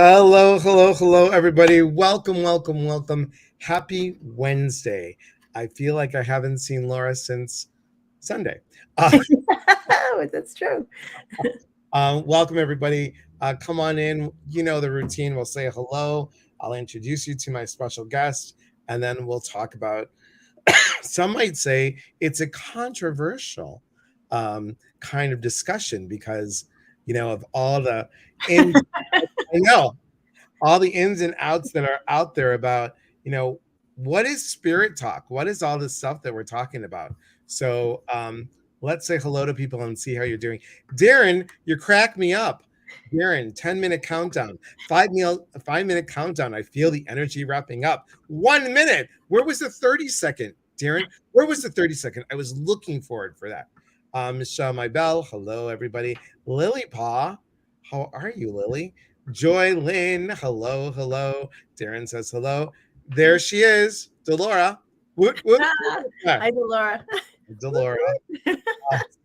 Hello, hello, hello, everybody. Welcome, welcome, welcome. Happy Wednesday. I feel like I haven't seen Laura since Sunday. That's true. Welcome, everybody. Come on in. You know the routine. We'll say hello. I'll introduce you to my special guest, and then we'll talk about, some might say it's a controversial kind of discussion because, of all the ins. I know all the ins and outs that are out there about, what is spirit talk? What is all this stuff that we're talking about? So let's say hello to people and see how you're doing. Darren, you crack me up. Darren, 10-minute countdown, 5-minute countdown. I feel the energy wrapping up. 1 minute. Where was the 30-second, Darren? Where was the 30-second? I was looking forward for that. Michelle Mybell, hello, everybody. Lily Paw, how are you, Lily? Joy Lynn, hello, hello. Darren says hello. There she is, Delora. Woot, woot. Hi, Delora. Delora. See,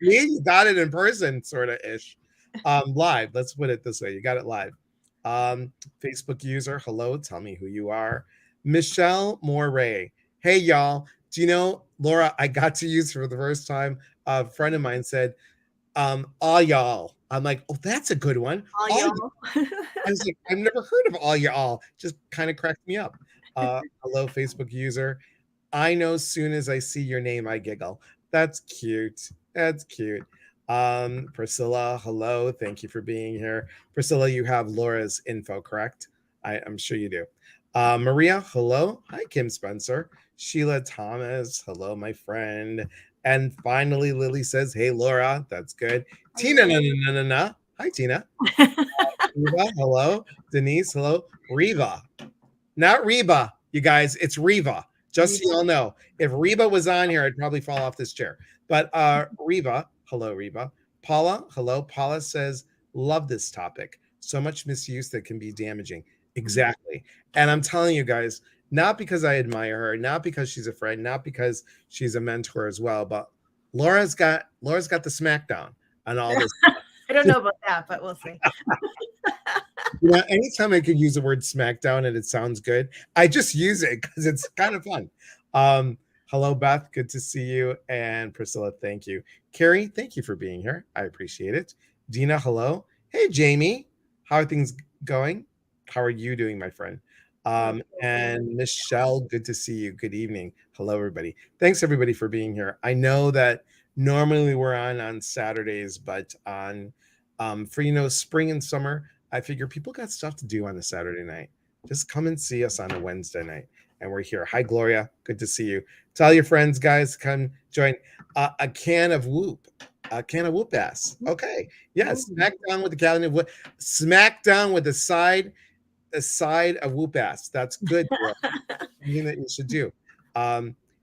you got it in person, sort of ish. Live. Let's put it this way. You got it live. Facebook user, hello. Tell me who you are. Michelle Moray. Hey, y'all. Do you know, Laura, I got to use for the first time. A friend of mine said, all y'all. I'm like, oh, that's a good one. All y'all. I was like, I've never heard of all y'all. Just kind of cracked me up. Hello, Facebook user. I know soon as I see your name, I giggle. That's cute. That's cute. Priscilla, hello. Thank you for being here. Priscilla, you have Laura's info, correct? I'm sure you do. Maria, hello. Hi, Kim Spencer. Sheila Thomas, hello, my friend. And finally, Lily says, hey, Laura. That's good. Tina, na. Hi, Tina. Reva, hello. Denise, hello. Reva. Not Reba, you guys. It's Reva. Just so y'all know. If Reba was on here, I'd probably fall off this chair. But Reva, hello, Reva. Paula, hello. Paula says, love this topic. So much misuse that can be damaging. Exactly. And I'm telling you guys, not because I admire her, not because she's a friend, not because she's a mentor as well, but Laura's got the smackdown on all this. I don't know about that, but we'll see. Anytime I could use the word smackdown and it sounds good, I just use it because it's kind of fun. Hello, Beth. Good to see you. And Priscilla, thank you. Carrie, thank you for being here. I appreciate it. Dina, hello. Hey, Jamie. How are things going? How are you doing, my friend? And Michelle, good to see you. Good evening. Hello, everybody. Thanks, everybody, for being here. I know that normally we're on Saturdays, but on for spring and summer, I figure people got stuff to do on a Saturday night. Just come and see us on a Wednesday night. And we're here. Hi, Gloria. Good to see you. Tell your friends, guys, come join a can of whoop. A can of whoop ass. Okay. Yes. Smack down with the can of whoop. Smack down with a side of whoop ass. That's good. Something that you should do.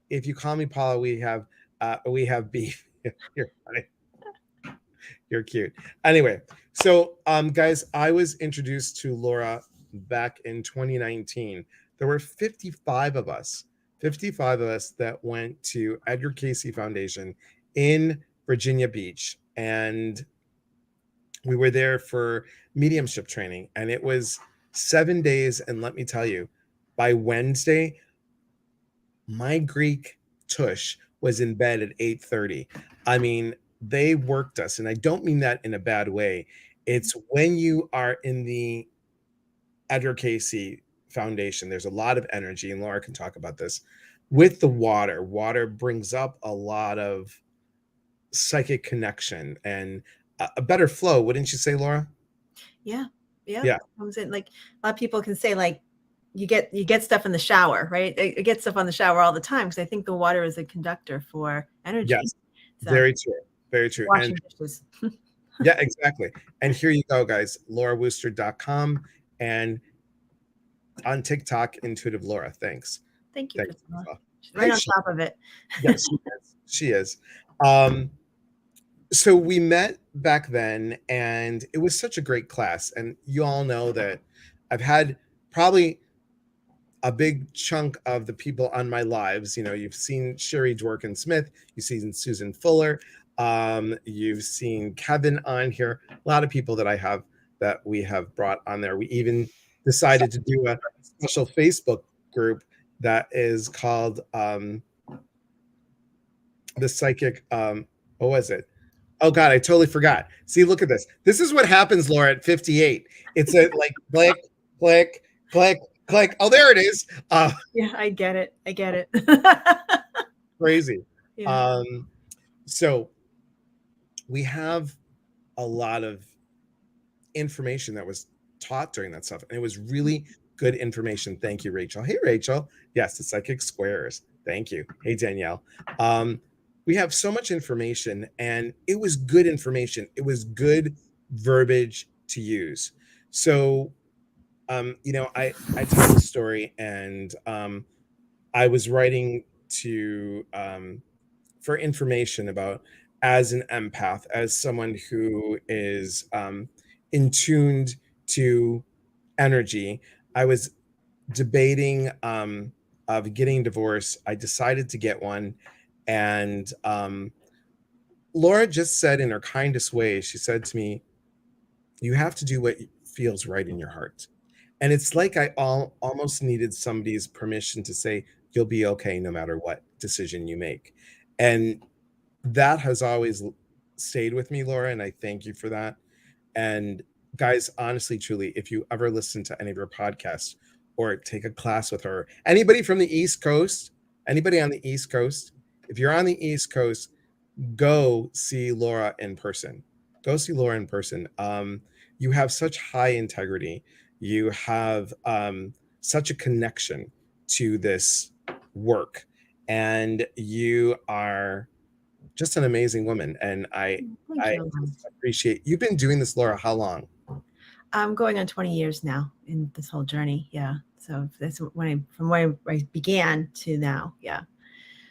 If you call me Paula, we have beef. You're funny. You're cute. Anyway, so guys, I was introduced to Laura back in 2019. There were 55 of us that went to Edgar Cayce Foundation in Virginia Beach, and we were there for mediumship training, and it was 7 days. And let me tell you, by Wednesday, my Greek tush was in bed at 8:30. I mean, they worked us, and I don't mean that in a bad way. It's when you are in the Edgar Cayce Foundation, there's a lot of energy, and Laura can talk about this. With the water brings up a lot of psychic connection and a better flow, wouldn't you say, Laura? Yeah. Comes in, like, a lot of people can say, like, you get stuff in the shower, right? I get stuff on the shower all the time because I think the water is a conductor for energy. Yes, so, very true. Washing dishes. Yeah, exactly. And here you go, guys. LauraWooster.com and on TikTok, Intuitive Laura. Thanks. Thank you. She's right on top of it. Yes, she is. So we met back then, and it was such a great class. And you all know that I've had probably a big chunk of the people on my lives. You've seen Sherry Dworkin Smith, you've seen Susan Fuller, you've seen Kevin on here, a lot of people that we have brought on there. We even decided to do a special Facebook group that is called the psychic. What was it? Oh God, I totally forgot. See, look at this. This is what happens, Laura, at 58. It's a like click, click, click, click. Oh, there it is. Yeah, I get it. I get it. Crazy. Yeah. So we have a lot of information that was taught during that stuff, and it was really good information. Thank you, Rachel. Hey, Rachel. Yes, the psychic squares. Thank you. Hey, Danielle. We have so much information, and it was good information. It was good verbiage to use. So, I tell the story, and I was writing to for information about, as an empath, as someone who is in tuned to energy. I was debating of getting divorced. I decided to get one, and Laura just said in her kindest way, she said to me, "You have to do what feels right in your heart." And it's like I almost needed somebody's permission to say, "You'll be okay no matter what decision you make." And that has always stayed with me, Laura, and I thank you for that. And guys, honestly, truly, if you ever listen to any of her podcasts or take a class with her, anybody from the East Coast, anybody on the East Coast, if you're on the East Coast, go see Laura in person. Go see Laura in person. You have such high integrity. You have such a connection to this work, and you are just an amazing woman. And Thank I you. appreciate you've been doing this, Laura. How long? I'm going on 20 years now in this whole journey. Yeah. So that's from when I began to now. Yeah.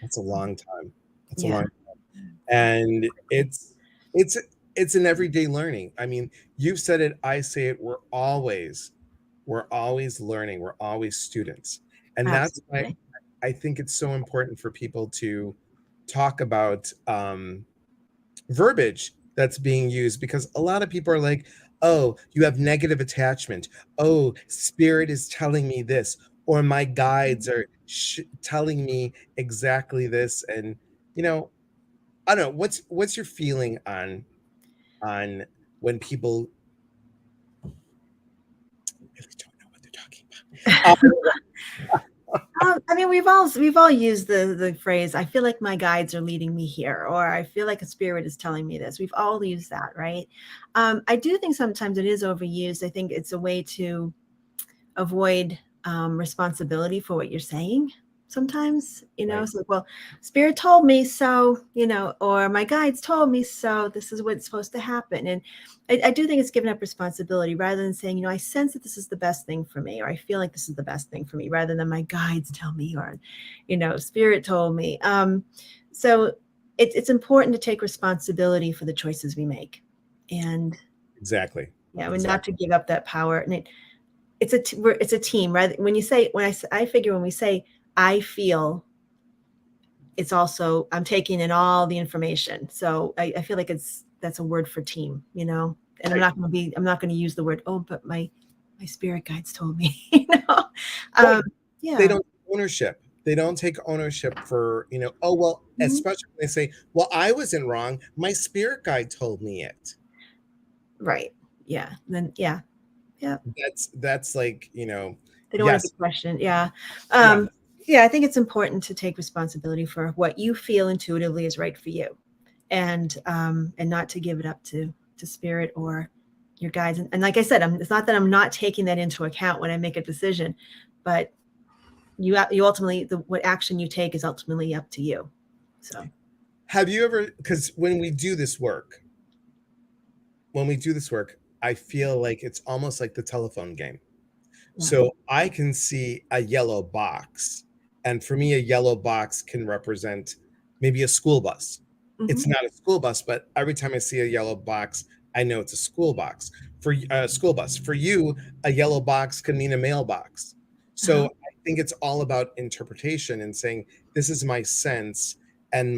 That's a long time. That's a Yeah. long time. And it's it's an everyday learning. I mean, you've said it, I say it, we're always learning, we're always students. And that's why Absolutely. I think it's so important for people to talk about verbiage that's being used, because a lot of people are like, "Oh, you have negative attachment. Oh, spirit is telling me this, or my guides are telling me exactly this." And you know, I don't know, what's your feeling on when people really don't know what they're talking about? I mean, we've all used the phrase, "I feel like my guides are leading me here," or "I feel like a spirit is telling me this." We've all used that, right? I do think sometimes it is overused. I think it's a way to avoid responsibility for what you're saying. Sometimes, Right. it's like, well, spirit told me so, or my guides told me so. This is what's supposed to happen. And I do think it's giving up responsibility rather than saying, I sense that this is the best thing for me, or I feel like this is the best thing for me, rather than my guides tell me, or, spirit told me. So it's important to take responsibility for the choices we make. And Exactly. yeah, and not Exactly. to give up that power. And it's a team, right? I figure when we say I feel, it's also I'm taking in all the information. So I feel like that's a word for team, And Right. I'm not going to use the word, oh, but my spirit guides told me, Right. They Yeah. don't take ownership. They don't take ownership for, oh, well, Mhm. especially when they say, "Well, I wasn't wrong. My spirit guide told me it." Right. Yeah. And then yeah. Yeah. That's like, They don't want to yes, be questioned. Yeah. yeah, Yeah, I think it's important to take responsibility for what you feel intuitively is right for you, and not to give it up to spirit or your guides. And like I said, it's not that I'm not taking that into account when I make a decision, but you ultimately, what action you take is ultimately up to you. So have you ever, because when we do this work, I feel like it's almost like the telephone game. yeah. So I can see a yellow box, and for me, a yellow box can represent maybe a school bus. Hmm. It's not a school bus, but every time I see a yellow box, I know it's a school box. For a school bus, for you, a yellow box could mean a mailbox. So Uh-huh. I think it's all about interpretation and saying, "This is my sense, and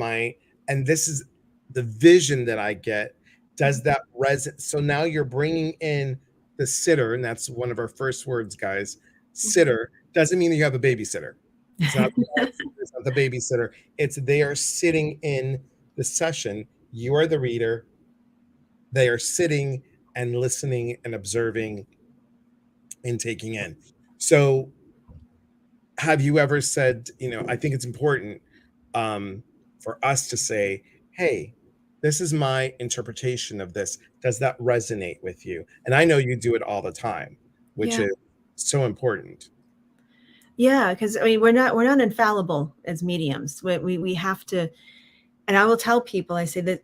this is the vision that I get. Does that resonate?" So now you're bringing in the sitter, and that's one of our first words, guys, sitter, doesn't mean that you have a babysitter. It's not, it's not the babysitter. It's they are sitting in the session. You are the reader. They are sitting and listening and observing and taking in. So have you ever said, I think it's important for us to say, hey, this is my interpretation of this. Does that resonate with you? And I know you do it all the time, which Yeah. is so important. Yeah, because I mean, we're not infallible as mediums. We have to, and I will tell people, I say that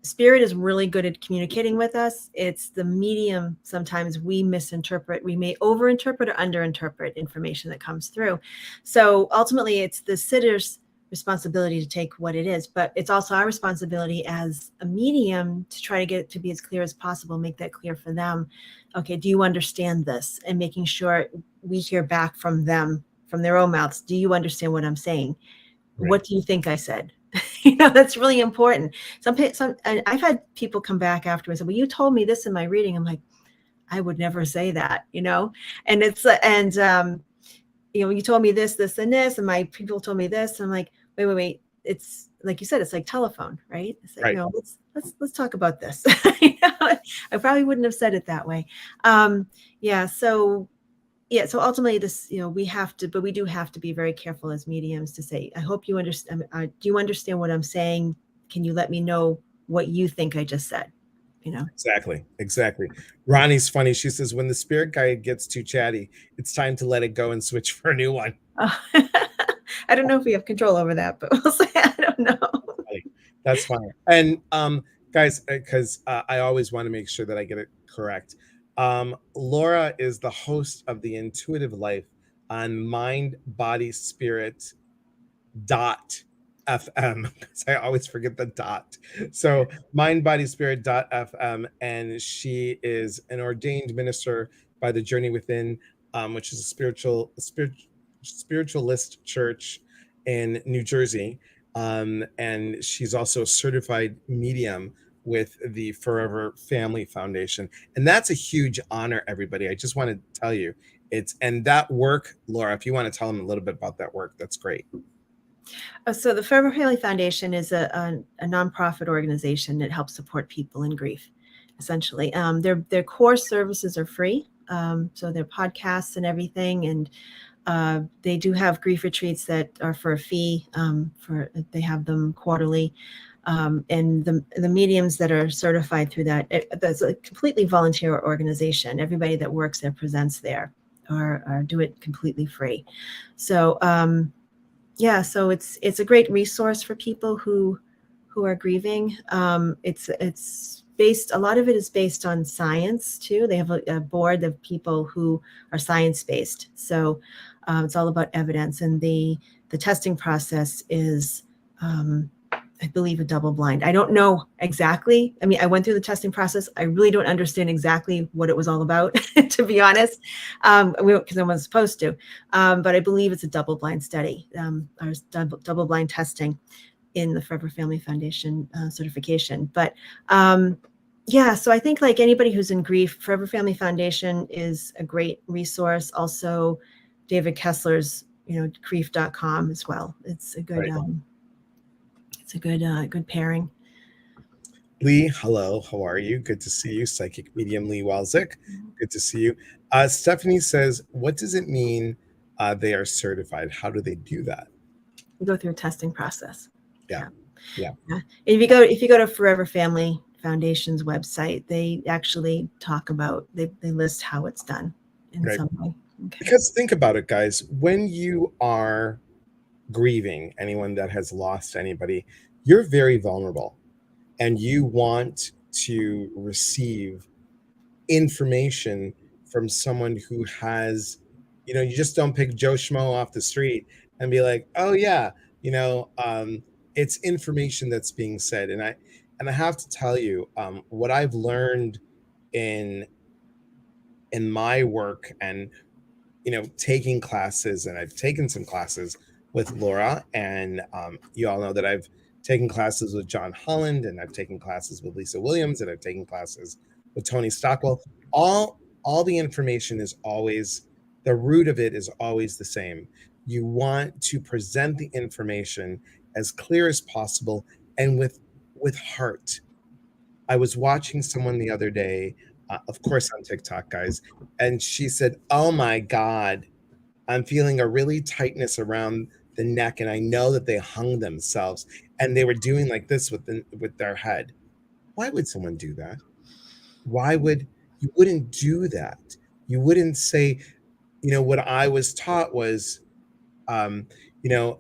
spirit is really good at communicating with us. It's the medium. Sometimes we misinterpret, we may overinterpret or underinterpret information that comes through. So ultimately, it's the sitter's responsibility to take what it is, but it's also our responsibility as a medium to try to get it to be as clear as possible, make that clear for them. Okay, do you understand this? And making sure we hear back from them, from their own mouths. Do you understand what I'm saying? Right. What do you think I said? That's really important. And I've had people come back afterwards and say, well, you told me this in my reading. I'm like, I would never say that, and you told me this, this, and this, and my people told me this. And I'm like, wait. It's like you said, it's like telephone, right? It's like, Right. let's talk about this. I probably wouldn't have said it that way. So ultimately this, we do have to be very careful as mediums to say, I hope you understand. Do you understand what I'm saying? Can you let me know what you think I just said? Exactly. Ronnie's funny. She says, when the spirit guide gets too chatty, it's time to let it go and switch for a new one. I don't know if we have control over that, but we'll say, I don't know. That's funny. And guys, because I always want to make sure that I get it correct. Laura is the host of the Intuitive Life on Mind, Body, Spirit .fm, because I always forget the dot. So Mind, Body, Spirit .fm, and she is an ordained minister by the Journey Within, which is a spiritualist church in New Jersey. And she's also a certified medium with the Forever Family Foundation. And that's a huge honor, everybody. I just want to tell you and that work, Laura, if you want to tell them a little bit about that work, that's great. So the Forever Family Foundation is a nonprofit organization that helps support people in grief, essentially. Their core services are free. So their podcasts and everything. And they do have grief retreats that are for a fee. They have them quarterly. And the mediums that are certified through that's a completely volunteer organization. Everybody that works there presents there or do it completely free. So so it's a great resource for people who are grieving. It's based, a lot of it is based on science too. They have a board of people who are science-based. So it's all about evidence, and the testing process is I believe a double blind. I don't know exactly. I mean, I went through the testing process. I really don't understand exactly what it was all about, to be honest, because I wasn't supposed to. But I believe it's a double blind study. I was double blind testing in the Forever Family Foundation certification. But so I think like anybody who's in grief, Forever Family Foundation is a great resource. Also, David Kessler's, grief.com as well. It's a good. Right. It's a good pairing. Lee, hello. How are you? Good to see you. Psychic medium Lee Walzik. Good to see you. Stephanie says, what does it mean they are certified? How do they do that? You go through a testing process. Yeah. If you go to Forever Family Foundation's website, they actually talk about, they list how it's done in some way. Okay. Because think about it, guys. When you are grieving, anyone that has lost anybody, you're very vulnerable and you want to receive information from someone who has, you just don't pick Joe Schmo off the street and be like, oh yeah, it's information that's being said. And I have to tell you, what I've learned in my work and taking classes, and I've taken some classes with Laura, and you all know that I've taken classes with John Holland, and I've taken classes with Lisa Williams, and I've taken classes with Tony Stockwell. all the information is always, the root of it is always the same. You want to present the information as clear as possible and with heart. I was watching someone the other day, of course on TikTok, guys, and she said, "Oh my God, I'm feeling a really tightness around the neck, and I know that they hung themselves, and they were doing like this with their head." Why would someone do that? Why would you wouldn't do that? You wouldn't say, what I was taught was, um, you know,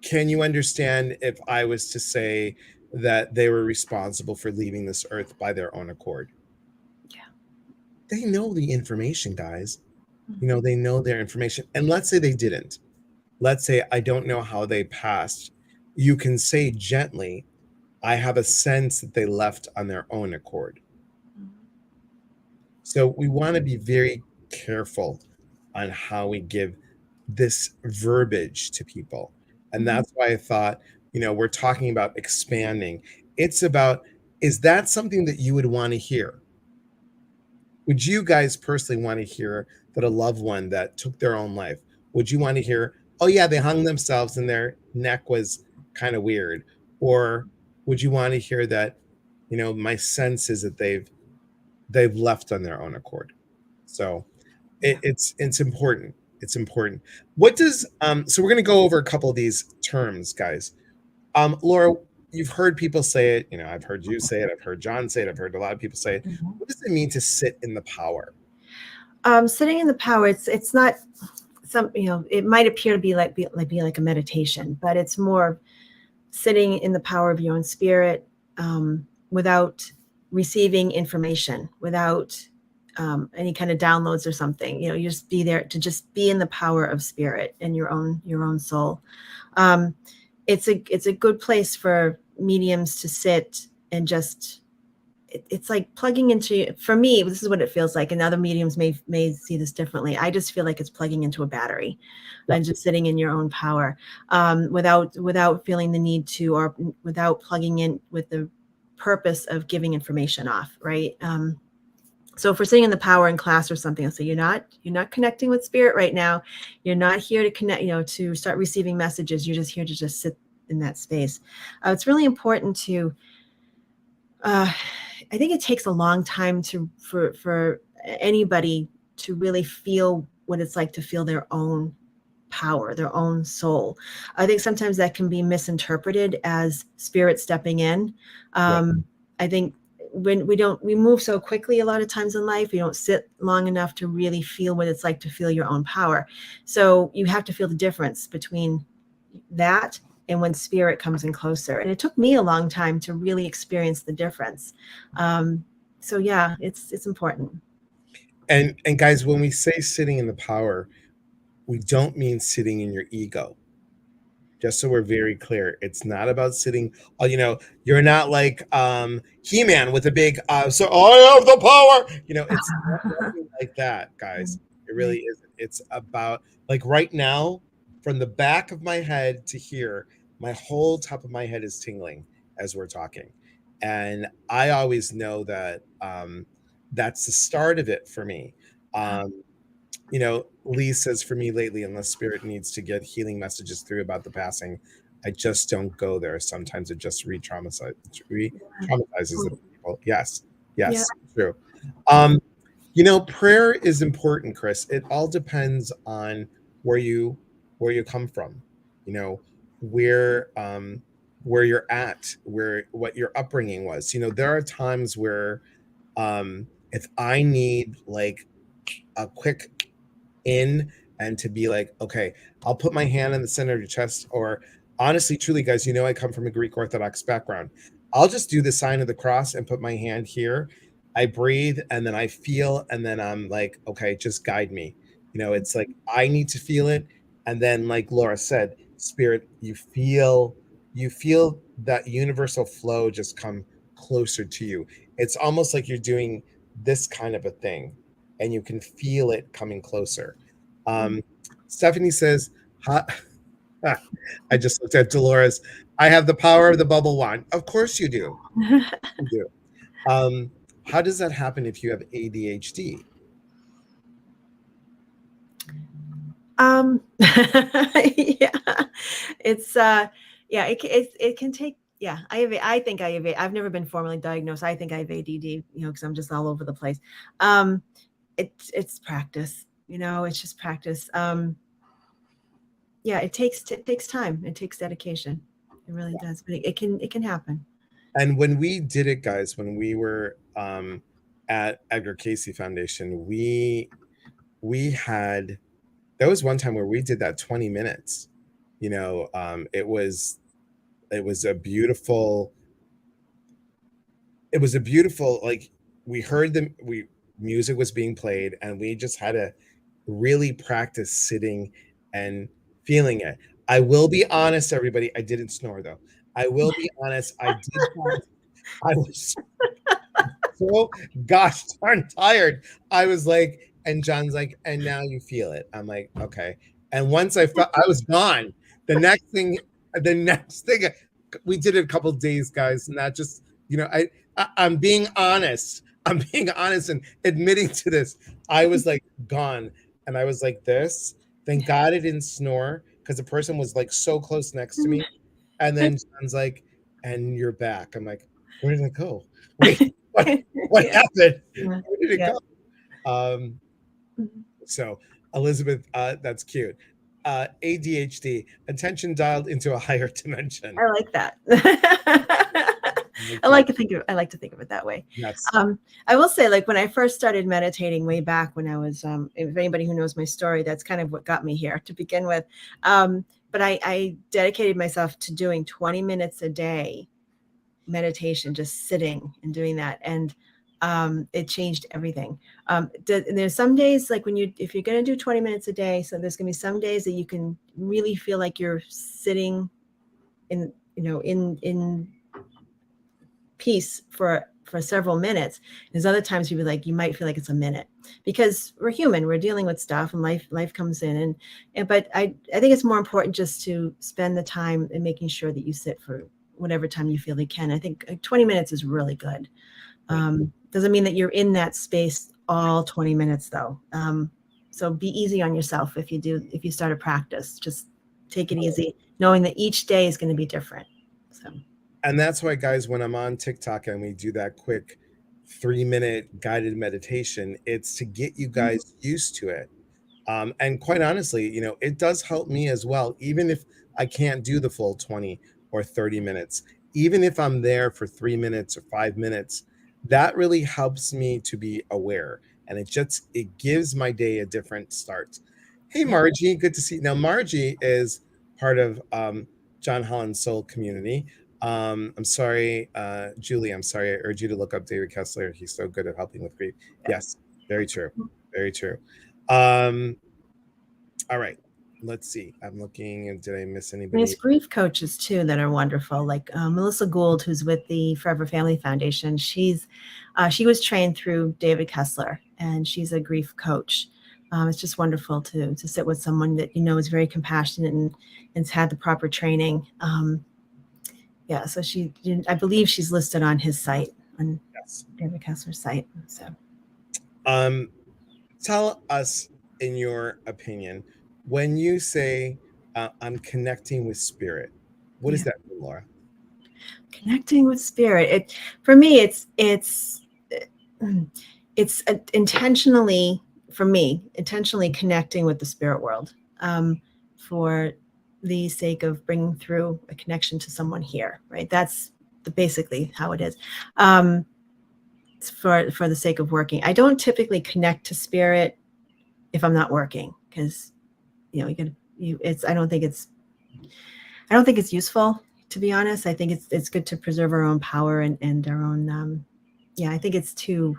can you understand if I was to say that they were responsible for leaving this earth by their own accord? Yeah. They know the information, guys. Mhm. They know their information. And let's say they didn't. Let's say I don't know how they passed. You can say gently, I have a sense that they left on their own accord. So we want to be very careful on how we give this verbiage to people. And Mhm. that's why I thought, we're talking about expanding. It's about, is that something that you would want to hear? Would you guys personally want to hear that a loved one that took their own life, would you want to hear, oh yeah, they hung themselves and their neck was kind of weird? Or would you want to hear that, my sense is that they've left on their own accord? So Yeah. it's important. It's important. What does so we're going to go over a couple of these terms, guys. Laura, you've heard people say it, I've heard you say it, I've heard John say it, I've heard a lot of people say it. Mhm. What does it mean to sit in the power? Sitting in the power, it's not some, it might appear to be like a meditation, but it's more sitting in the power of your own spirit, without receiving information, without any kind of downloads or something. You just be there to just be in the power of spirit and your own soul. Um, it's a good place for mediums to sit and just, it's like plugging into, for me, this is what it feels like, and other mediums may see this differently. I just feel like it's plugging into a battery Yeah. and just sitting in your own power, without feeling the need to, or without plugging in with the purpose of giving information off, right? So if we're sitting in the power in class or something, I'll say, you're not connecting with spirit right now. You're not here to connect, to start receiving messages. You're just here to just sit in that space. It's really important to, I think it takes a long time for anybody to really feel what it's like to feel their own power, their own soul. I think sometimes that can be misinterpreted as spirit stepping in. Right. I think when we move so quickly a lot of times in life, we don't sit long enough to really feel what it's like to feel your own power. So you have to feel the difference between that and when spirit comes in closer. And it took me a long time to really experience the difference. So yeah, it's important. And guys, when we say sitting in the power, we don't mean sitting in your ego. Just so we're very clear, it's not about sitting, you're not like He-Man with a big so I have the power. It's not nothing like that, guys. It really Right. isn't. It's about, like, right now, from the back of my head to here, my whole top of my head is tingling as we're talking. And I always know that that's the start of it for me. Um, Lee says, for me lately, unless spirit needs to get healing messages through about the passing, I just don't go there. Sometimes it just re-traumatizes the people. Yes, Yeah. yes, true. Um, prayer is important, Chris. It all depends on where you where you come from, you know, where um where you're at, where what your upbringing was. There are times where if I need like a quick in and to be like, okay, I'll put my hand in the center of your chest. Or honestly, truly, guys, I come from a Greek Orthodox background. I'll just do the sign of the cross and put my hand here. I breathe and then I feel, and then I'm like, okay, just guide me. It's like I need to feel it. And then, like Laura said, spirit, you feel that universal flow just come closer to you. It's almost like you're doing this kind of a thing and you can feel it coming closer. Um, Stephanie says, "Hi." I just looked at Dolores. I have the power of the bubble wand. Of course you do. You do. How does that happen if you have ADHD? Yeah, it's yeah, it can take, yeah, I think I have, I've never been formally diagnosed. I think I have ADD, because I'm just all over the place. It's practice, it's just practice. Yeah, it takes time. It takes dedication. It really does, but it can happen. And when we did it, guys, when we were at Edgar Casey Foundation, we had there was one time where we did that 20 minutes. It was a beautiful like we heard the we music was being played and we just had to really practice sitting and feeling it. I will be honest, everybody, I didn't snore though. I will be honest, I was so gosh darn tired. I was like, and John's like, and now you feel it. I'm like, okay. And once I felt I was gone. The next thing we did it a couple days, guys, not just, I'm being honest. I'm being honest and admitting to this. I was like gone. And I was like this. Thank God I didn't snore because the person was like so close next to me. And then John's like, and you're back. I'm like, where did I go? Wait, what Yeah. happened? Yeah. Where did it Yeah. go? So Elizabeth, that's cute. ADHD, attention dialed into a higher dimension. I like that. I like to think of it that way. Yes. I will say, like when I first started meditating way back when I was, if anybody who knows my story, that's kind of what got me here to begin with. But I dedicated myself to doing 20 minutes a day meditation, just sitting and doing that. And it changed everything. There's some days like if you're going to do 20 minutes a day, so there's going to be some days that you can really feel like you're sitting in peace for several minutes. There's other times you might feel like it's a minute, because we're human, we're dealing with stuff and life comes in, but I think it's more important just to spend the time in making sure that you sit for whatever time you feel you can. I think 20 minutes is really good. Doesn't mean that you're in that space all 20 minutes though. So be easy on yourself if you start a practice. Just take it easy, knowing that each day is going to be different. So. And that's why, guys, when I'm on TikTok and we do that quick 3-minute guided meditation, it's to get you guys used to it. And quite honestly, it does help me as well, even if I can't do the full 20 or 30 minutes, even if I'm there for 3 minutes or 5 minutes, that really helps me to be aware. And it gives my day a different start. Hey, Margie, good to see you. Now, Margie is part of John Holland's Soul community. I'm sorry, Julie, I'm sorry. I urge you to look up David Kessler. He's so good at helping with grief. Yes, very true. Very true. All right. Let's see. I'm looking, and did I miss anybody? There's grief coaches too that are wonderful, like Melissa Gould, who's with the Forever Family Foundation. She was trained through David Kessler, and she's a grief coach. It's just wonderful to sit with someone that is very compassionate and has had the proper training. Yeah, so I believe she's listed on his site, on David Kessler's site. So, tell us, in your opinion, when you say I'm connecting with spirit, what does that mean, Laura? Connecting with spirit. For me, it's intentionally connecting with the spirit world, for the sake of bringing through a connection to someone here, right? That's basically how it is. It's for the sake of working. I don't typically connect to spirit if I'm not working, because I don't think it's useful, to be honest. I think it's good to preserve our own power and our own. I think it's to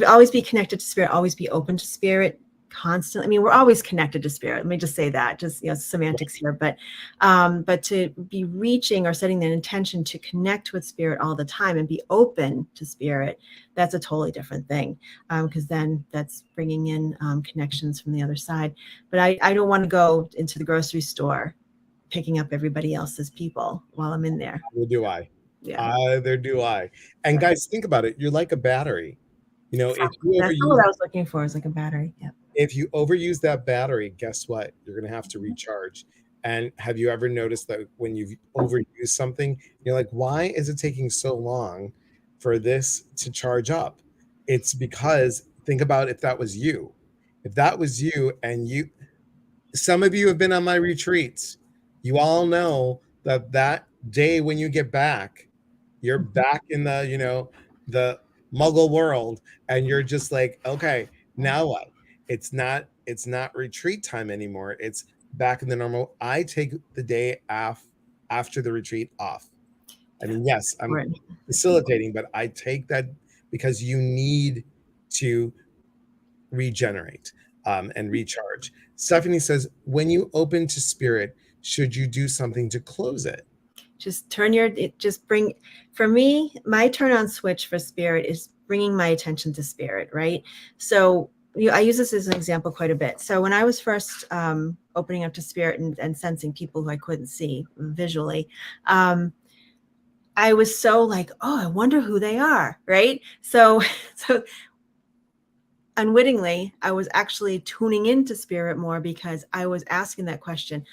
always be connected to spirit, always be open to spirit constantly. I mean, we're always connected to spirit. Let me just say that, just semantics here, but to be reaching or setting an intention to connect with spirit all the time and be open to spirit, that's a totally different thing, because then that's bringing in connections from the other side. But I don't want to go into the grocery store picking up everybody else's people while I'm in there. Neither do I. Yeah. Either do I. And guys, think about it. You're like a battery. If you That's not what overuse I was looking for, is like a battery. Yeah. that battery, guess what? You're gonna have to recharge. And have you ever noticed that when you've overused something, you're like, why is it taking so long for this to charge up? It's because think about if that was you. If that was you and some of you have been on my retreats. You all know that day when you get back, you're back in the muggle world, and you're just like, okay, now what? It's not retreat time anymore. It's back in the normal. I take the day after the retreat off. I mean, yes, I'm Right. facilitating, but I take that because you need to regenerate and recharge. Stephanie says, when you open to spirit, should you do something to close it? Just bring, for me, my turn on switch for spirit is bringing my attention to spirit, right? So I use this as an example quite a bit. So when I was first opening up to spirit and sensing people who I couldn't see visually, I was so like, oh, I wonder who they are, right? So unwittingly, I was actually tuning into spirit more because I was asking that question.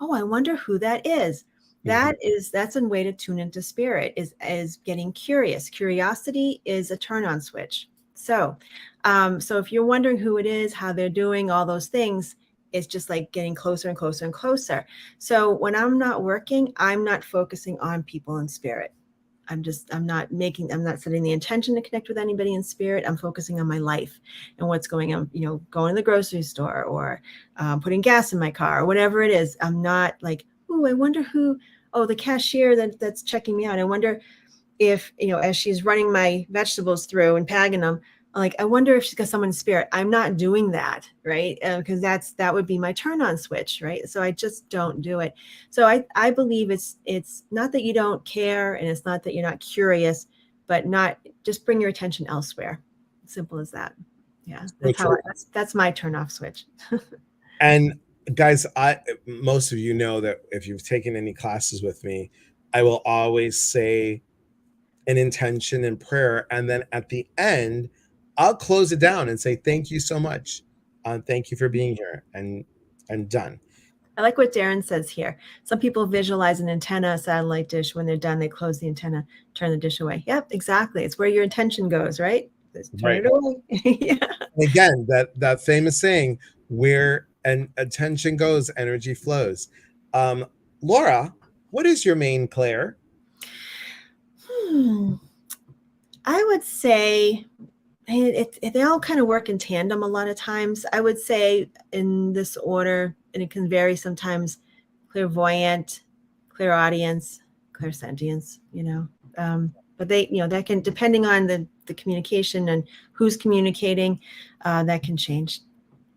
Oh, I wonder who that is. That's a way to tune into spirit, is getting curious. Curiosity is a turn on switch. So if you're wondering who it is, how they're doing, all those things, it's just like getting closer and closer and closer. So when I'm not working, I'm not focusing on people in spirit. I'm not setting the intention to connect with anybody in spirit. I'm focusing on my life and what's going on, going to the grocery store or putting gas in my car or whatever it is. I'm not like, oh, I wonder the cashier that's checking me out. I wonder if, as she's running my vegetables through and pagging them, like, I wonder if she's got someone in spirit. I'm not doing that, right? Because that would be my turn on switch, right? So I just don't do it. So I believe it's not that you don't care, and it's not that you're not curious, but just bring your attention elsewhere. Simple as that. Yeah, that's my turn off switch. And guys, most of you know that if you've taken any classes with me, I will always say an intention and prayer, and then at the end, I'll close it down and say thank you so much, thank you for being here, and done. I like what Darren says here. Some people visualize an antenna, a satellite dish. When they're done, they close the antenna, turn the dish away. Yep, exactly. It's where your intention goes, right? Just turn Right. it away. Yeah. And again, that famous saying, where an attention goes, energy flows. Laura, what is your main Claire? I would say they all kind of work in tandem a lot of times. I would say in this order, and it can vary sometimes: clairvoyant, clairaudience, clairsentience, but they, that can, depending on the communication and who's communicating, that can change.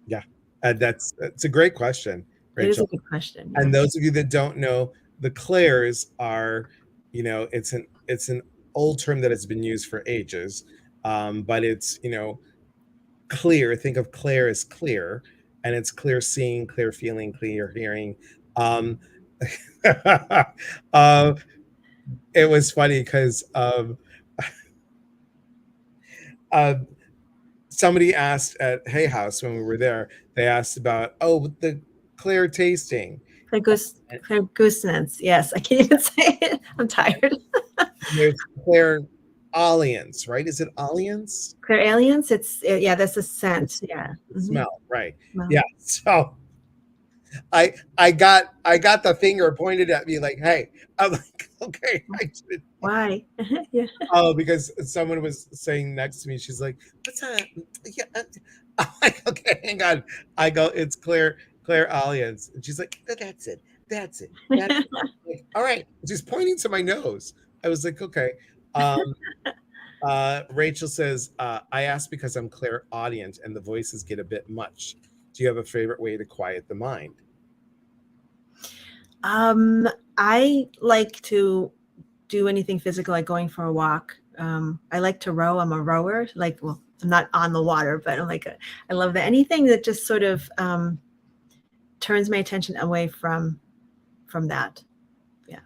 Yeah, that's a great question, It is a Rachel. good question. And Yeah. those of you that don't know, the clairs are, it's an old term that has been used for ages, but it's clear. Think of Claire as clear, and it's clear seeing, clear feeling, clear hearing. Um, uh, it was funny because uh, somebody asked at Hay House when we were there. They asked about the clear tasting. Clairgustance. Yes, I can't even say it. I'm tired. There's Claire Alliance, right? Is it Alliance? Clairalience. Yeah, that's a It's scent. Yeah. Mm-hmm. smell, right? Well, Yeah. So I got the finger pointed at me like, hey, I'm like, okay, I did. why? Yeah. Oh, because someone was saying next to me, she's like, what's that? Yeah. I'm like, okay, hang on. I go, it's Claire Alliance. And she's like, that's it. That's it. That's it. Like, all right. She's pointing to my nose. I was like, okay. Um, Rachel says, I asked because I'm clairaudient and the voices get a bit much. Do you have a favorite way to quiet the mind? I like to do anything physical, like going for a walk. I like to row. I'm a rower. Like, well, I'm not on the water, but I love that. Anything that just sort of turns my attention away from that. Yeah,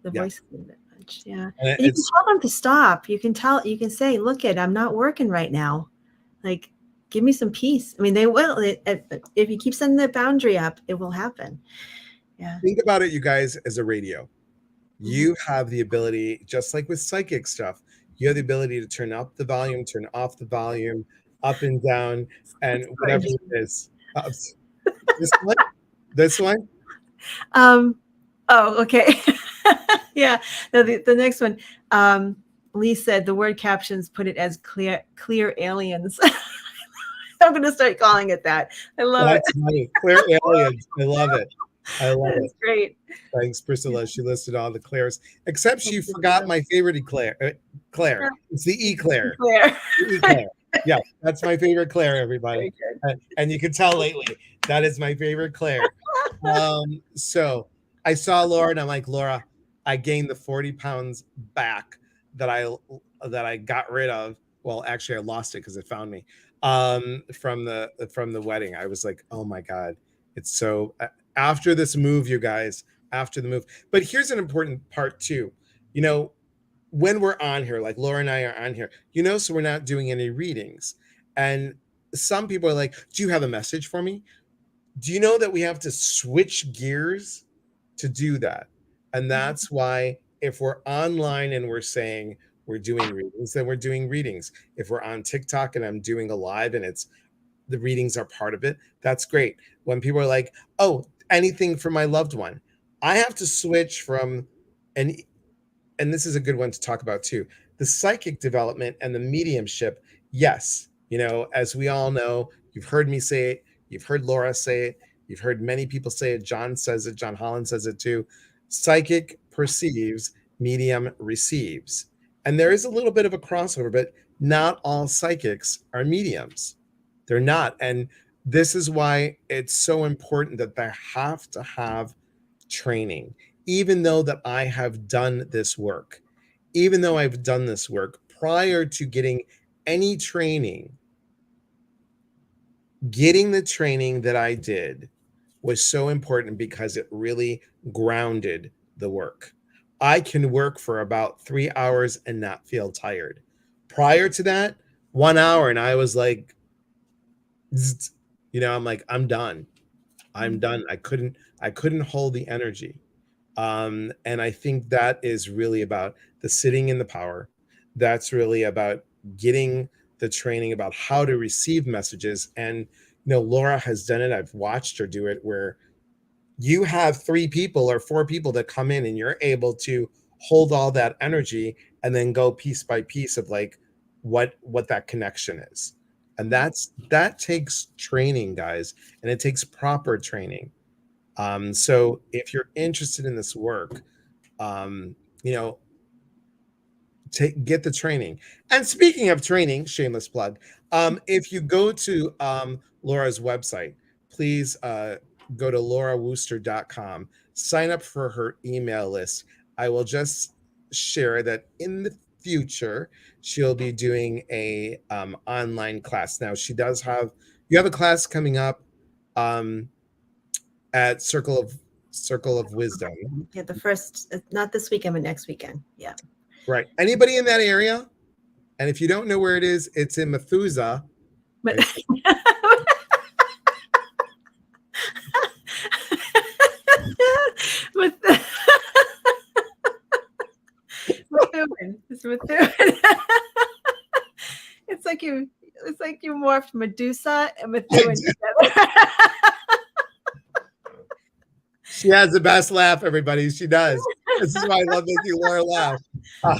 the Yeah. voice much. Yeah. And And you can tell them to stop. You can say, look I'm not working right now. Like, give me some peace. I mean, they will. If you keep sending that boundary up, it will happen. Yeah. Think about it, you guys, as a radio. You have the ability, just like with psychic stuff, you have the ability to turn up the volume, turn off the volume, up and down, and whatever it is. This one? This one? Oh, okay. Yeah. No, the next one. Lee said the word captions put it as clear aliens. I'm going to start calling it that. I love it. That's funny. Clear aliens. I love it. I love That's it. great. Thanks, Priscilla. She listed all the Claires, except she forgot my favorite Claire. Claire. It's the Claire. Claire. The Claire. Yeah, that's my favorite Claire, everybody. And you can tell lately that is my favorite Claire. So I saw Laura and I'm like, Laura, I gained the 40 pounds back that I got rid of. Well, actually I lost it because it found me from the wedding. I was like, oh my God, it's so after this move, you guys, after the move. But here's an important part too. You know, when we're on here, like Laura and I are on here, you know, so we're not doing any readings. And some people are like, do you have a message for me? Do you know that we have to switch gears to do that? And that's why if we're online and we're saying we're doing readings, then we're doing readings. If we're on TikTok and I'm doing a live and it's the readings are part of it, that's great. When people are like, oh, anything for my loved one, I have to switch from, and this is a good one to talk about too, the psychic development and the mediumship. Yes, you know, as we all know, you've heard me say it, you've heard Laura say it, you've heard many people say it, John says it, John Holland says it too. Psychic perceives, medium receives. And there is a little bit of a crossover, but not all psychics are mediums. They're not. And this is why it's so important that they have to have training. Even though that I have done this work, prior to getting any training, getting the training that I did was so important because it really grounded the work. I can work for about 3 hours and not feel tired. Prior to that, 1 hour and I was like, you know, I'm like, I'm done. I couldn't hold the energy. And I think that is really about the sitting in the power. That's really about getting the training about how to receive messages. And, you know, Laura has done it. I've watched her do it where you have 3 people or 4 people that come in and you're able to hold all that energy and then go piece by piece of like what that connection is. And that takes training, guys, and it takes proper training. So if you're interested in this work, you know, get the training. And speaking of training, shameless plug, if you go to Laura's website, please go to laurawooster.com, sign up for her email list. I will just share that in the future, she'll be doing a online class. Now, you have a class coming up at Circle of Wisdom. Yeah, the first, not this weekend, but next weekend. Yeah. Right. Anybody in that area? And if you don't know where it is, it's in Methuselah. But it's like you morphed Medusa and Methuen together. She has the best laugh, everybody. She does. This is why I love making Laura laugh. Oh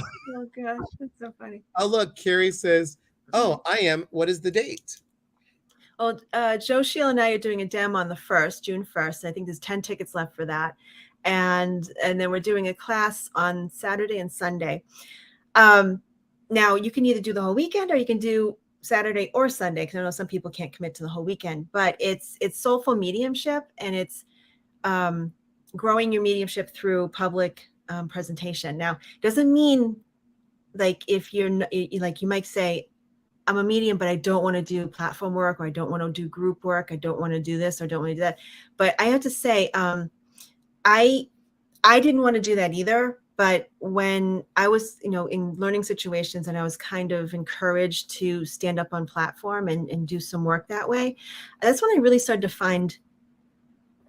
gosh, that's so funny. Oh, look, Carrie says, oh, I am. What is the date? Well, Joe Sheila and I are doing a demo on the 1st, June 1st. I think there's 10 tickets left for that. And then we're doing a class on Saturday and Sunday. Now you can either do the whole weekend or you can do Saturday or Sunday, because I know some people can't commit to the whole weekend, but it's soulful mediumship, and it's growing your mediumship through public presentation. Now, doesn't mean like if you're like, you might say, I'm a medium, but I don't want to do platform work, or I don't want to do group work. I don't want to do this, or don't want to do that. But I have to say, I didn't want to do that either, But when I was, in learning situations and I was kind of encouraged to stand up on platform and do some work that way, that's when I really started to find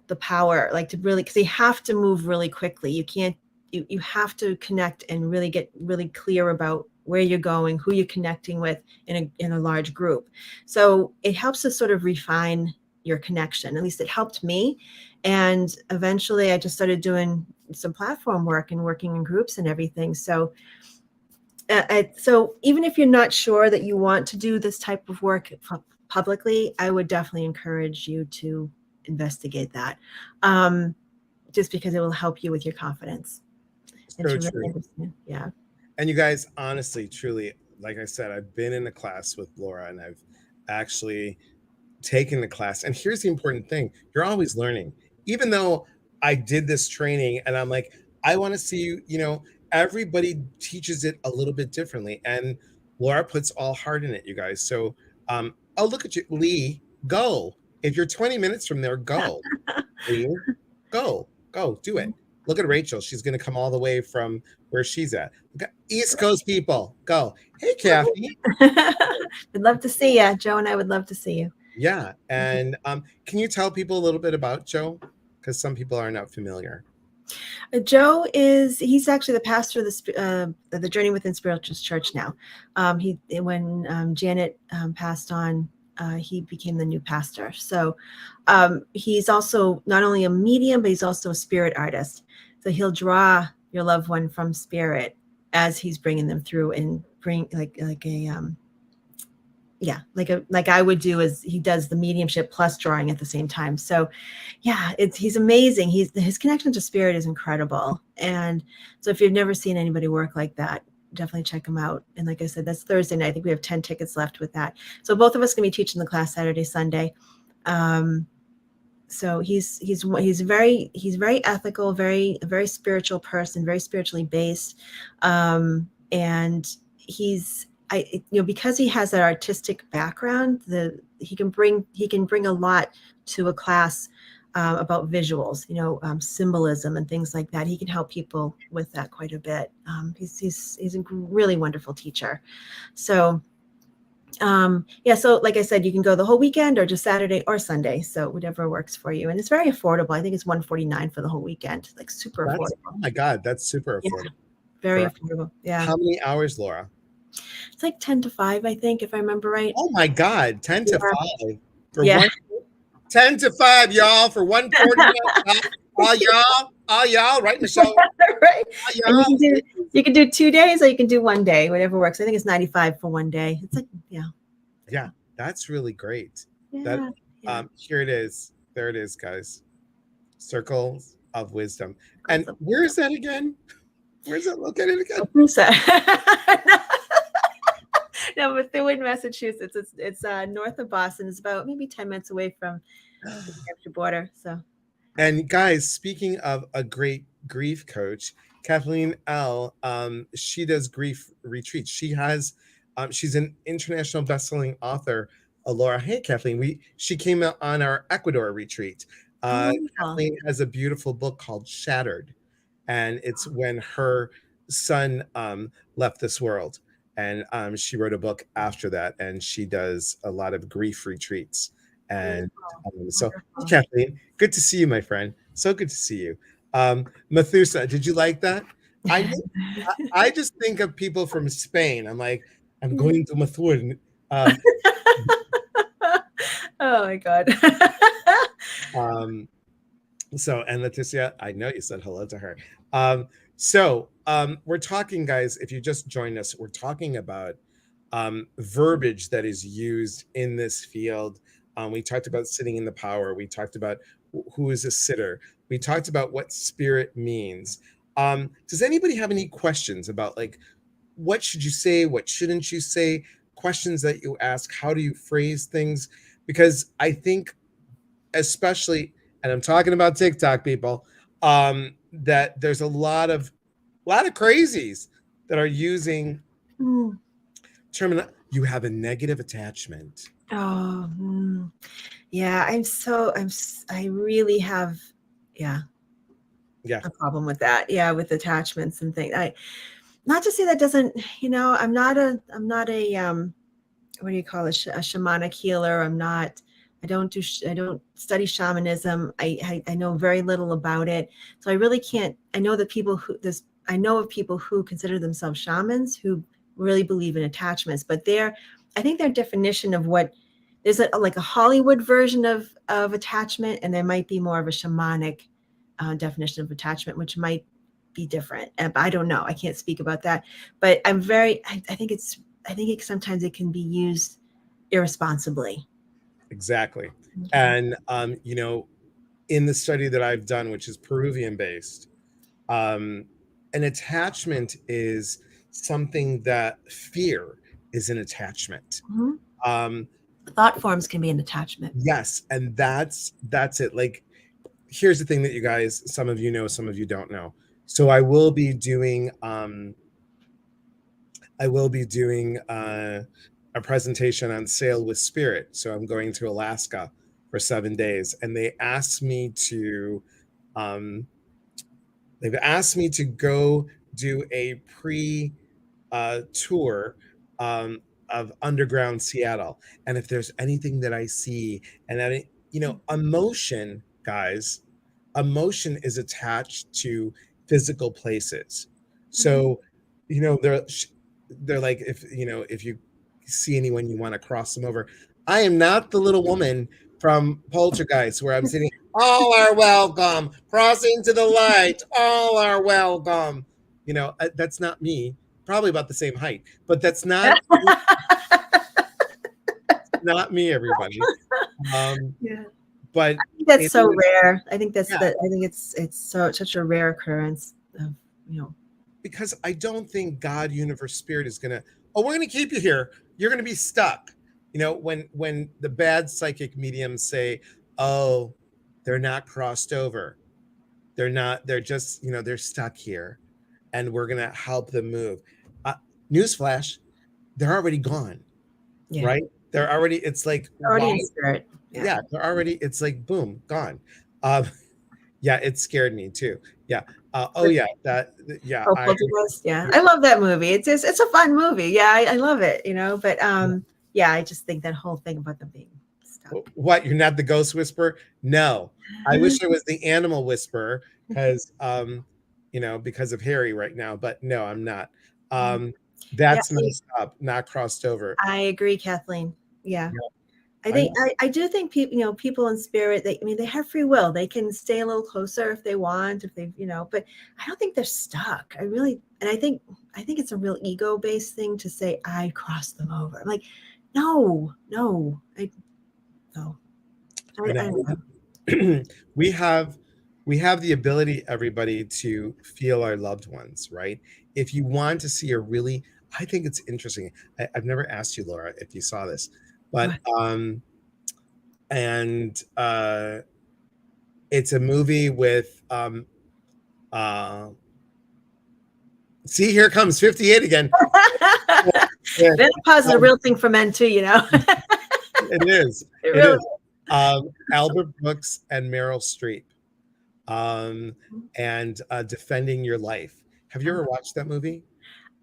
the power, like to really, because you have to move really quickly. You can't, you have to connect and really get really clear about where you're going, who you're connecting with in a large group. So it helps to sort of refine your connection. At least it helped me. And eventually I just started doing some platform work and working in groups and everything. So so even if you're not sure that you want to do this type of work publicly, I would definitely encourage you to investigate that, just because it will help you with your confidence and So to really true. understand. Yeah. And you guys, honestly, truly, like I said, I've been in a class with Laura, and I've actually taken the class. And here's the important thing: you're always learning. Even though I did this training and I'm like, I want to see you, everybody teaches it a little bit differently. And Laura puts all heart in it, you guys. So oh, look at you, Lee, go. If you're 20 minutes from there, go. Lee, go, do it. Look at Rachel. She's going to come all the way from where she's at. East Coast people, go. Hey, Kathy. We'd love to see you. Joe and I would love to see you. Yeah. And can you tell people a little bit about Joe? Because some people are not familiar. Joe he's actually the pastor of the Journey Within Spiritualist Church now. When Janet passed on, he became the new pastor. So he's also not only a medium, but he's also a spirit artist. So he'll draw your loved one from spirit as he's bringing them through, and bring like I would do, as he does the mediumship plus drawing at the same time. So yeah, he's amazing. His connection to spirit is incredible. And so if you've never seen anybody work like that, definitely check him out. And like I said, that's Thursday night. I think we have 10 tickets left with that. So both of us can be teaching the class Saturday, Sunday. So he's very ethical, very spiritual person, very spiritually based. And because he has that artistic background, he can bring a lot to a class about visuals, symbolism and things like that. He can help people with that quite a bit. He's a really wonderful teacher. So so like I said, you can go the whole weekend or just Saturday or Sunday. So whatever works for you. And it's very affordable. I think it's $149 for the whole weekend, like super affordable. Oh my God, that's super affordable. Yeah, very affordable. Yeah. How many hours, Laura? It's like 10 to 5, I think, if I remember right. Oh my God, 10 to 5. For 10 to 5, y'all, for $149. all y'all, right, Michelle? Right. And you can do 2 days or you can do 1 day, whatever works. I think it's $95 for 1 day. It's like, Yeah, that's really great. Yeah. Here it is. There it is, guys. Circles of Wisdom. And where is that again? Where's that located again? No, Methuen, Massachusetts. It's north of Boston. It's about maybe 10 minutes away from the Hampshire border. So. And guys, speaking of a great grief coach, Kathleen L. She does grief retreats. She has, she's an international best-selling author. Laura, hey Kathleen, she came out on our Ecuador retreat. Kathleen has a beautiful book called Shattered, and it's when her son left this world. And she wrote a book after that, and she does a lot of grief retreats. And so, Kathleen, good to see you, my friend. So good to see you. Methusa, did you like that? I just think of people from Spain. I'm like, I'm going to Methuen. Oh my God. So, and Leticia, I know you said hello to her. We're talking, guys, if you just joined us, we're talking about verbiage that is used in this field. We talked about sitting in the power. We talked about who is a sitter. We talked about what spirit means. Does anybody have any questions about, like, what should you say? What shouldn't you say? Questions that you ask, how do you phrase things? Because I think, especially, and I'm talking about TikTok people, that there's a lot of crazies that are using terminology. You have a negative attachment. Oh, yeah. I really have. Yeah. Yeah. a problem with that. Yeah, with attachments and things. Not to say that doesn't, I'm not a what do you call it, a shamanic healer. I don't study shamanism. I know very little about it. So I really can't, I know that I know of people who consider themselves shamans who really believe in attachments, but I think their definition of there's like a Hollywood version of attachment, and there might be more of a shamanic definition of attachment, which might be different. I don't know. I can't speak about that, but I think sometimes it can be used irresponsibly. Exactly. Okay. And in the study that I've done, which is Peruvian based, an attachment is something that fear is an attachment. Mhm. Um, Thought forms can be an attachment. yes, and that's it. Like, here's the thing that you guys, some of you know, some of you don't know. So I will be doing a presentation on Sail with Spirit. So I'm going to Alaska for 7 days, and they've asked me to go do a pre tour of underground Seattle. And if there's anything that I see, and that, emotion, guys, emotion is attached to physical places. So, they're like, if you see anyone, you want to cross them over. I am not the little woman from Poltergeist where I'm sitting, all are welcome, crossing to the light, all are welcome. That's not me. Probably about the same height, but that's not me, everybody. Yeah. But That's it so is, rare. I think yeah, it's such a rare occurrence of, because I don't think God, universe, spirit is gonna, we're gonna keep you here. You're gonna be stuck. When the bad psychic mediums say, oh, they're not crossed over. They're just, they're stuck here, and we're gonna help them move. Uh, Newsflash, they're already gone, yeah, right? They're already, it's like, already why? in spirit. Yeah. Yeah, they're already, it's like, boom, gone. Um, yeah, it scared me too. Yeah. Oh yeah, yeah, Oh, Poltergeist. Yeah, I love that movie. It's a fun movie. Yeah, I love it. But yeah, I just think that whole thing about them being stuck. What, you're not the ghost whisperer? No. I wish I was the animal whisperer, because because of Harry right now, but no, I'm not. Yeah, That's messed up, not crossed over. I agree, Kathleen. Yeah. Yeah, I I do think people, people in spirit, they have free will. They can stay a little closer if they want, if they, but I don't think they're stuck. And I think it's a real ego based thing to say, I crossed them over. I'm like, no, no, no. I don't know. we have the ability, everybody, to feel our loved ones, right? If you want to see a really, I think it's interesting. I've never asked you, Laura, if you saw this, but and it's a movie with see, here comes 58 again. Menopause is a real thing for men too, It is. It really is. Albert Brooks and Meryl Streep, and Defending Your Life. Have you ever watched that movie?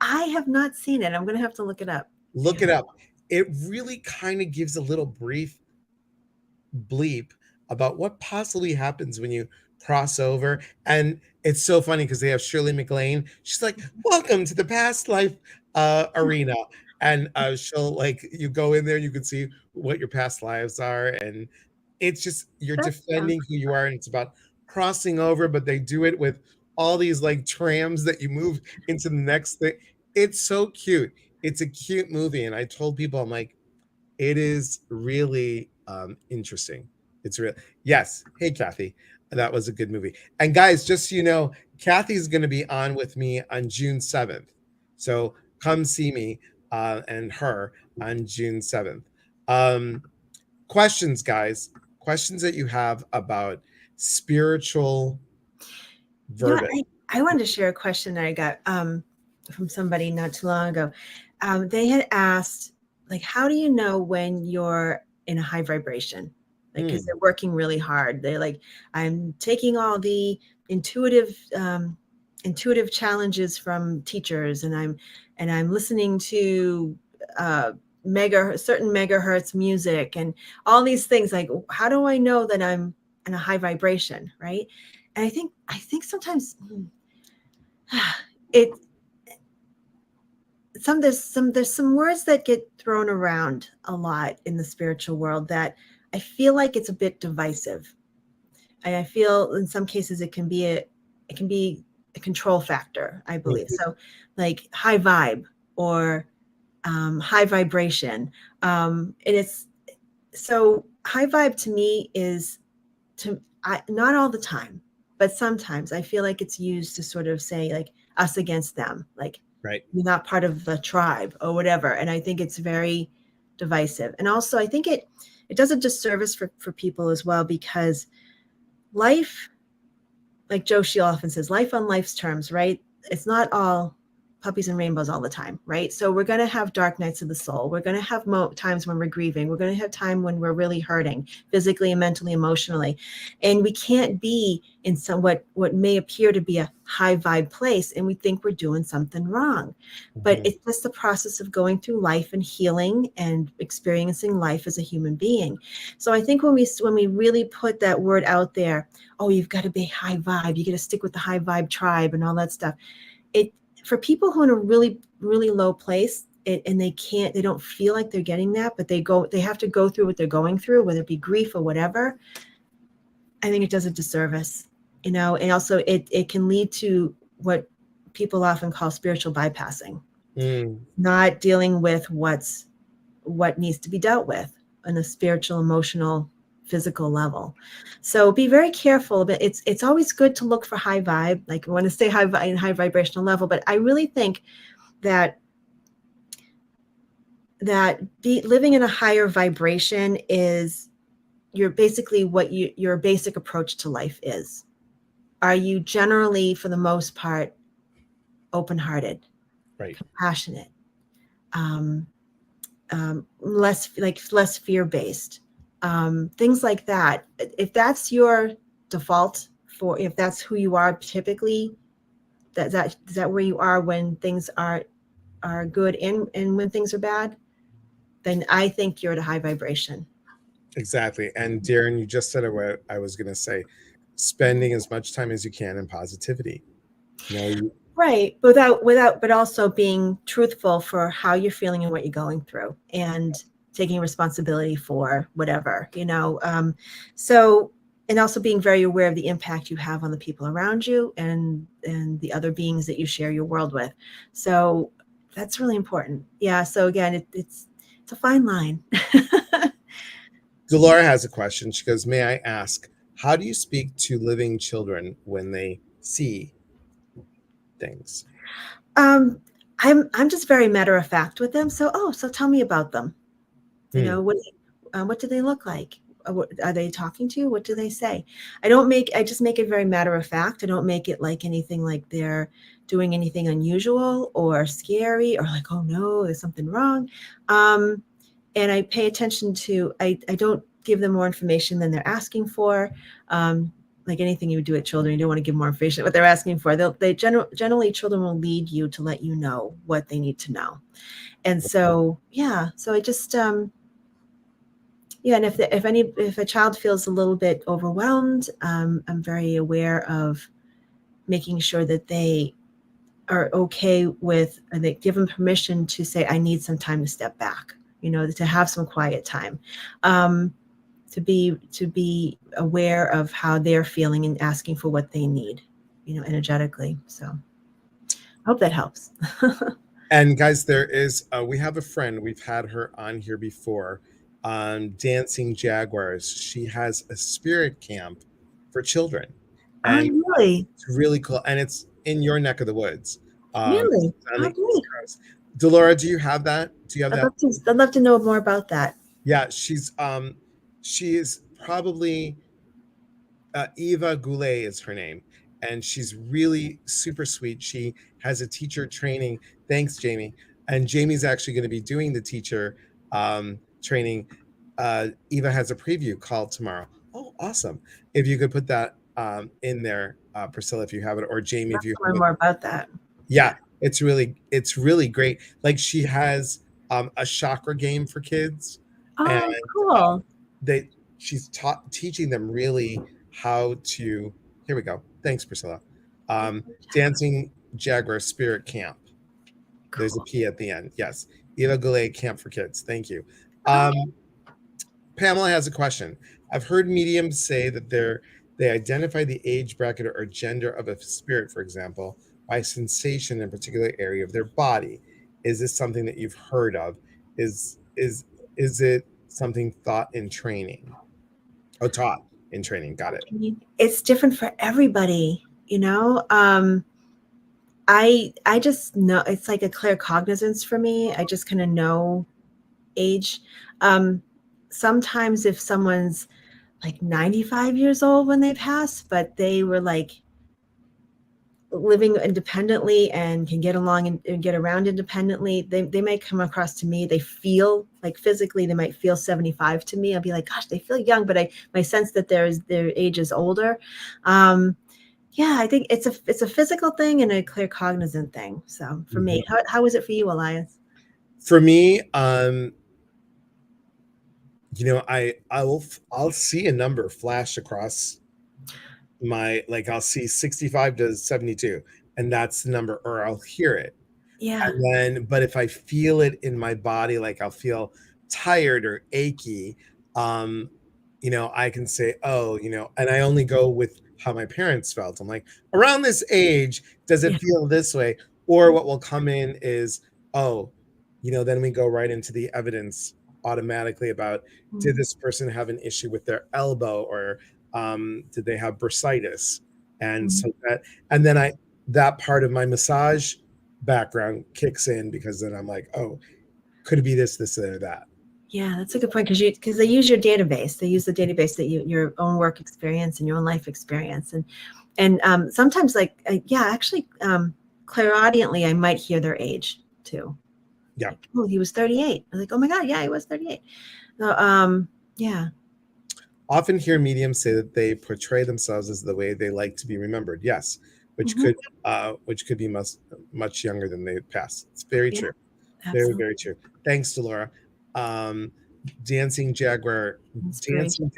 I have not seen it. I'm going to have to look it up. Look it up. It really kind of gives a little brief bleep about what possibly happens when you cross over. And it's so funny because they have Shirley MacLaine. She's like, welcome to the past life arena. And she'll, like, you go in there, you can see what your past lives are. And it's just, you're defending who you are. And it's about crossing over, but they do it with all these like trams that you move into the next thing. It's so cute. It's a cute movie. And I told people, I'm like, it is really interesting. It's real. Yes. Hey, Kathy. That was a good movie. And guys, just so you know, Kathy's going to be on with me on June 7th. So come see me and her on June 7th. Questions, guys. Questions that you have about spiritual verbiage. I wanted to share a question that I got from somebody not too long ago. They had asked, like, how do you know when you're in a high vibration? Like, because they're working really hard. They're like, I'm taking all the, intuitive challenges from teachers, and I'm listening to certain megahertz music and all these things. Like, how do I know that I'm in a high vibration, right? And I think sometimes it there's some words that get thrown around a lot in the spiritual world that I feel like it's a bit divisive. And I feel in some cases it can be a control factor, I believe. Mhm. So like high vibe or high vibration. And it's so high vibe to me is not all the time, but sometimes I feel like it's used to sort of say like us against them, like Right. you're not part of the tribe or whatever. And I think it's very divisive. And also I think it does a disservice for people as well, because life, like Joe Shield often says, life on life's terms, right? It's not all puppies and rainbows all the time, right? So we're going to have dark nights of the soul. We're going to have times when we're grieving. We're going to have time when we're really hurting physically and mentally, emotionally. And we can't be in what may appear to be a high vibe place, and we think we're doing something wrong. But Mhm. it's just the process of going through life and healing and experiencing life as a human being. So I think when we really put that word out there, oh, you've got to be high vibe, you got to stick with the high vibe tribe and all that stuff. It, for people who are in a really, really low place, and they don't feel like they're getting that, but they have to go through what they're going through, whether it be grief or whatever. I think it does a disservice, and also it can lead to what people often call spiritual bypassing, Mm. not dealing with what needs to be dealt with on a spiritual, emotional, physical level. So be very careful. But it's always good to look for high vibe. Like we want to stay high vibrational level. But I really think that living in a higher vibration is basically what your basic approach to life is. Are you generally, for the most part, open-hearted, Right. compassionate, less fear-based, things like that? If that's your default, if that's who you are typically, is that where you are when things are good and when things are bad, then I think you're at a high vibration. Exactly. And Darren, you just said what I was going to say. Spending as much time as you can in positivity. Right. But also being truthful for how you're feeling and what you're going through, and taking responsibility for whatever, so, and also being very aware of the impact you have on the people around you and the other beings that you share your world with. So that's really important. Yeah. So again, it's a fine line. Delora has a question. She goes, may I ask, how do you speak to living children when they see things? Um, I'm just very matter of fact with them. So tell me about them. Hmm. What do they look like? Are they talking to you? What do they say? I just make it very matter of fact. I don't make it like anything like they're doing anything unusual or scary or like, oh no, there's something wrong. And I pay attention to, I don't give them more information than they're asking for. Like anything you would do with children, you don't want to give more information what they're asking for. Generally children will lead you to let you know what they need to know. And so, yeah, so I just, yeah, and if a child feels a little bit overwhelmed, I'm very aware of making sure that they are okay with, and they give them permission to say, I need some time to step back, to have some quiet time, to be aware of how they're feeling and asking for what they need, energetically. So I hope that helps. And guys, we have a friend, we've had her on here before, Dancing Jaguars. She has a spirit camp for children. Oh, And really? it's really cool. And it's in your neck of the woods. Really? It's on the Oh, East great. Coast. Delora, do you have that? Do you have that? I'd love to know more about that. Yeah, she is probably Eva Goulet is her name, and she's really super sweet. She has a teacher training. Thanks, Jamie. And Jamie's actually going to be doing the teacher training. Eva has a preview call tomorrow. Oh, awesome! If you could put that in there, Priscilla, if you have it, or Jamie, if you have Learn it. more about that. Yeah, it's really great. Like she has a chakra game for kids, and Oh, cool. they she's teaching them really how to. Here we go. Thanks, Priscilla. Dancing Jaguar Spirit Camp. There's a Cool. P at the end. Yes, Eva Goulet Camp for Kids. Thank you. Oh, Pamela has a question. I've heard mediums say that they identify the age bracket or gender of a spirit, for example, by sensation in a particular area of their body. Is this something that you've heard of? Is it something thought in training? Oh, taught in training. Got it. it's different for everybody, you know. I just know it's like a clear cognizance for me. I just kind of know age. Um, Sometimes if someone's like 95 years old when they pass, but they were like living independently and can get along and get around independently, they might come across to me. They feel like physically they might feel 75 to me. I'll be like, gosh, they feel young, but my sense that their age is older. Yeah, I think it's a physical thing and a clear cognizant thing. So for me, how is it for you, Elias? For me, I'll see a number flash across my, like I'll see 65 to 72, and that's the number, or I'll hear it. Yeah. And then, but if I feel it in my body, like I'll feel tired or achy, um, I can say, oh, and I only go with how my parents felt. I'm like, around this age, does it Yeah. feel this way? Or what will come in is, oh, then we go right into the evidence automatically about, did this person have an issue with their elbow, or did they have bursitis? And so and then that part of my massage background kicks in, because then I'm like, oh, could it be this, or that? Yeah, that's a good point, because they use your database. They use the database that your own work experience and your own life experience, and sometimes actually, clairaudiently, I might hear their age too. Yeah. Like, oh, he was 38. I was like, oh my God, yeah, he was 38. So yeah. Often hear mediums say that they portray themselves as the way they like to be remembered. Yes, which could be much younger than they pass. It's very true. Very, Absolutely. very true. Thanks, Delora. Um, Dancing Jaguar, Inspiration.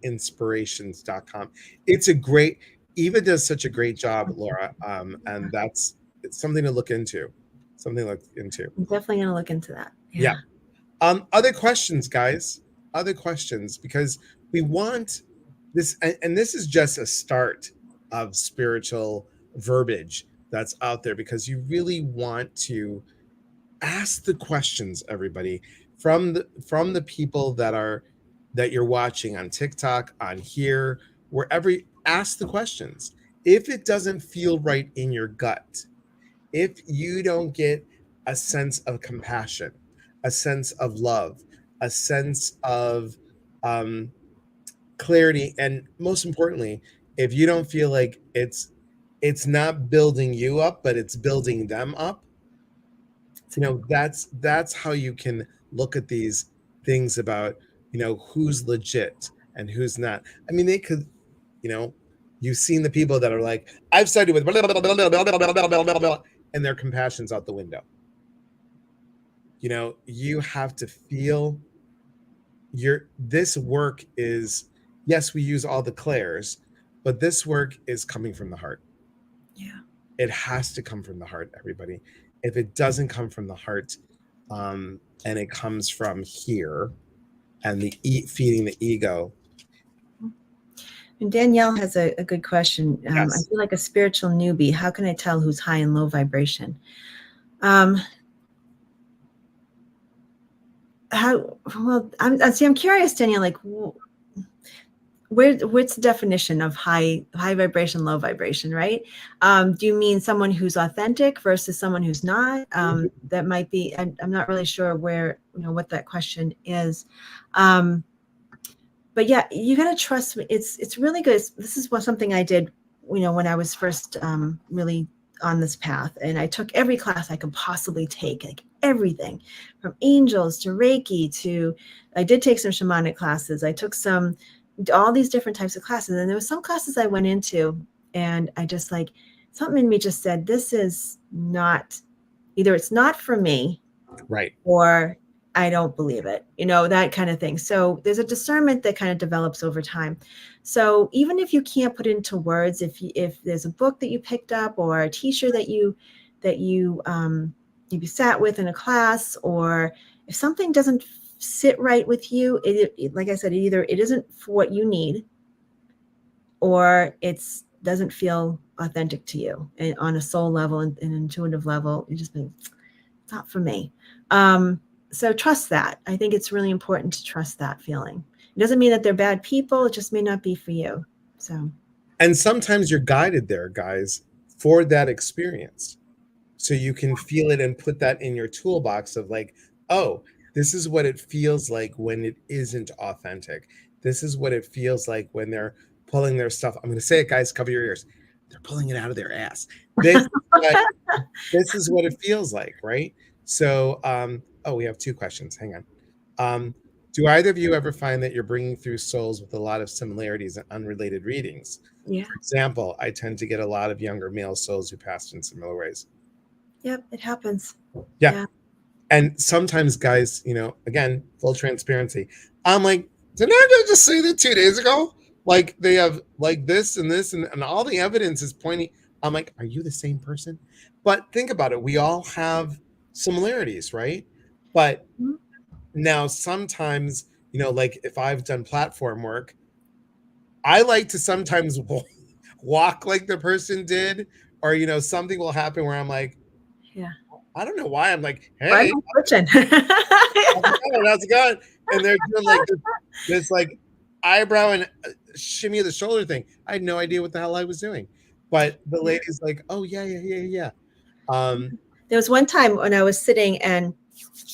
Inspirations.com. It's a great, Eva does such a great job, Laura. And it's something to look into. Something to look into. I'm definitely going to look into that. Yeah. Other questions, guys. Other questions, because we want this, and this is just a start of spiritual verbiage that's out there, because you really want to ask the questions, everybody, from the people that you're watching on TikTok, on here, wherever. Ask the questions. If it doesn't feel right in your gut, if you don't get a sense of compassion, a sense of love, a sense of clarity, and most importantly, if you don't feel like it's not building you up, but it's building them up, that's how you can look at these things about who's legit and who's not. I mean, they could, you've seen the people that are like, I've studied with blah, blah, blah, blah, blah, blah, blah, blah, blah, blah, blah, and their compassion's out the window. You have to feel this work is, yes, we use all the clairs, but this work is coming from the heart. Yeah. It has to come from the heart, everybody. If it doesn't come from the heart, and it comes from here and feeding the ego. And Danielle has a good question. Yes. I feel like a spiritual newbie. How can I tell who's high and low vibration? I'm curious, Danielle, like what's the definition of high vibration, low vibration, right? Do you mean someone who's authentic versus someone who's not? That might be, I'm not really sure where, what that question is. But yeah, you got to trust me. It's really good. This is something I did, when I was first really on this path, and I took every class I could possibly take, like everything from angels to Reiki to, I did take some shamanic classes. I took some all these different types of classes. And there was some classes I went into and I just like, something in me just said, this is not, either it's not for me, Right. or I don't believe it, that kind of thing. So there's a discernment that kind of develops over time. So even if you can't put into words, if there's a book that you picked up or a teacher that you sat with in a class, or if something doesn't sit right with you, like I said, either it isn't for what you need, or it's doesn't feel authentic to you, and on a soul level and an intuitive level, you just think it's not for me. So trust that. I think it's really important to trust that feeling. It doesn't mean that they're bad people. It just may not be for you. So, And sometimes you're guided there, guys, for that experience. So you can feel it and put that in your toolbox of like, oh, this is what it feels like when it isn't authentic. This is what it feels like when they're pulling their stuff. I'm going to say it, guys, cover your ears. They're pulling it out of their ass. This is what it feels like, right? So, we have 2 questions. Hang on. Do either of you ever find that you're bringing through souls with a lot of similarities and unrelated readings? yeah. For example, I tend to get a lot of younger male souls who passed in similar ways. Yep, it happens. Yeah. And sometimes, guys, again, full transparency. I'm like, didn't I just say that 2 days ago? Like they have like this and this and all the evidence is pointing. I'm like, are you the same person? But think about it. We all have similarities, right? But now sometimes, like if I've done platform work, I like to sometimes walk like the person did, or, something will happen where I'm like, yeah, I don't know why. I'm like, why hey, am I switching? how's it going? And they're doing like this like eyebrow and shimmy of the shoulder thing. I had no idea what the hell I was doing. But the lady's like, oh, yeah. There was one time when I was sitting and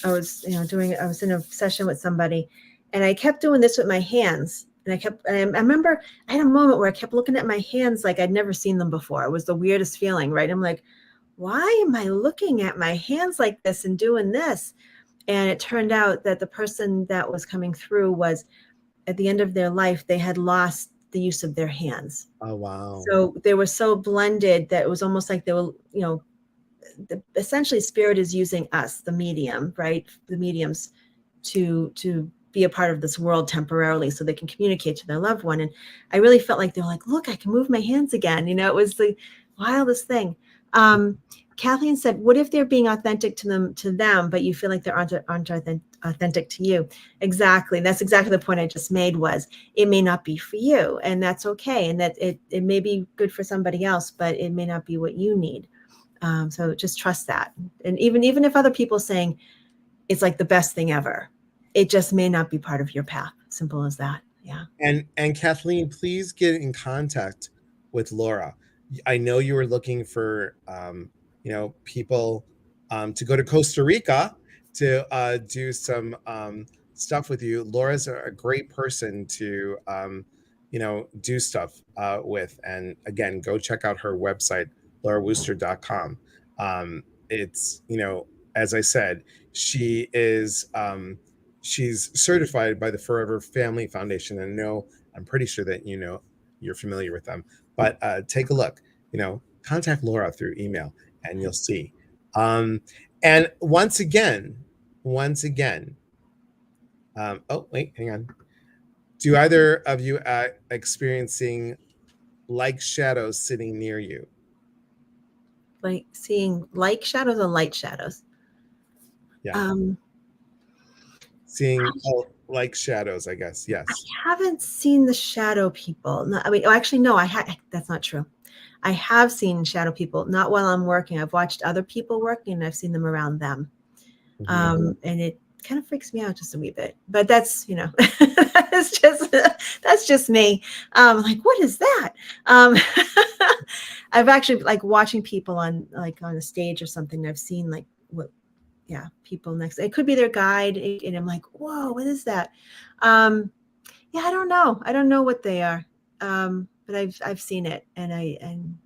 I was, I was in a session with somebody and I kept doing this with my hands. And I remember I had a moment where I kept looking at my hands like I'd never seen them before. It was the weirdest feeling, right? I'm like, why am I looking at my hands like this and doing this? And it turned out that the person that was coming through was, at the end of their life, they had lost the use of their hands. Oh, wow. So they were so blended that it was almost like they were, essentially spirit is using us, the medium, right? The mediums to be a part of this world temporarily so they can communicate to their loved one. And I really felt like they were like, look, I can move my hands again. It was the wildest thing. Kathleen said, what if they're being authentic to them, but you feel like they aren't authentic to you? Exactly. That's exactly the point I just made, was it may not be for you, and that's okay. And that it may be good for somebody else, but it may not be what you need. So just trust that. And even if other people saying it's like the best thing ever, it just may not be part of your path. Simple as that. Yeah. And Kathleen, please get in contact with Laura. I know you were looking for people to go to Costa Rica to do some stuff with you. Laura's a great person to do stuff with. And again, go check out her website, laurawooster.com. It's, as I said, she is she's certified by the Forever Family Foundation. And I'm pretty sure that you're familiar with them. But take a look. Contact Laura through email, and you'll see. And once again, oh wait, hang on. Do either of you experiencing like shadows sitting near you? Like seeing like shadows or light shadows? Yeah. Seeing like shadows, I guess. Yes. I haven't seen the shadow people. No, I mean, actually, no, that's not true. I have seen shadow people, not while I'm working. I've watched other people working and I've seen them around them. And it kind of freaks me out just a wee bit, but that's, that's just me. Like, what is that? I've actually like watching people on a stage or something. I've seen like people next. It could be their guide, and I'm like, whoa, what is that? I don't know. I don't know what they are. But I've seen it, and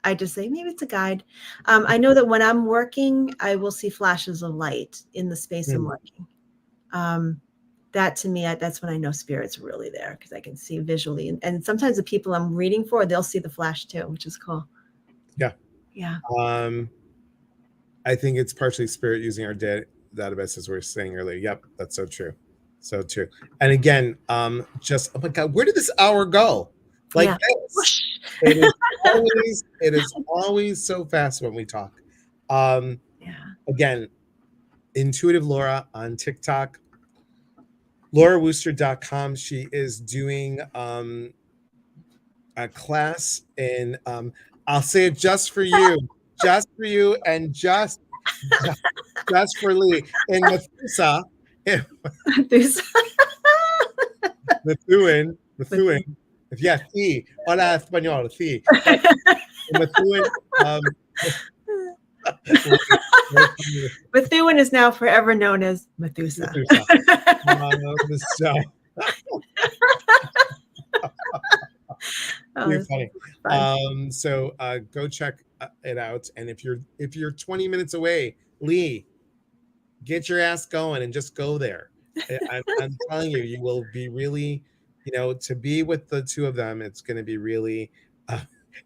I just say maybe it's a guide. I know that when I'm working, I will see flashes of light in the space I'm working. that to me, that's when I know spirit's really there, because I can see visually. And sometimes the people I'm reading for, they'll see the flash too, which is cool. Yeah. Yeah. I think it's partially spirit using our database, as we were saying earlier. Yep, that's so true. So true. And again, just, oh my God, where did this hour go? Like this. It is always so fast when we talk. Again, Intuitive Laura on TikTok, LauraWooster.com. She is doing a class in, I'll say it just for you, and just for Lee in Methusa. Methuen. Yeah, sí. Hola, español, sí. Methuen. Methuen is now forever known as Methusa. You're funny. So go check it out. And if you're 20 minutes away, Lee, get your ass going and just go there. I'm telling you, you will be really, to be with the two of them, it's going to be really,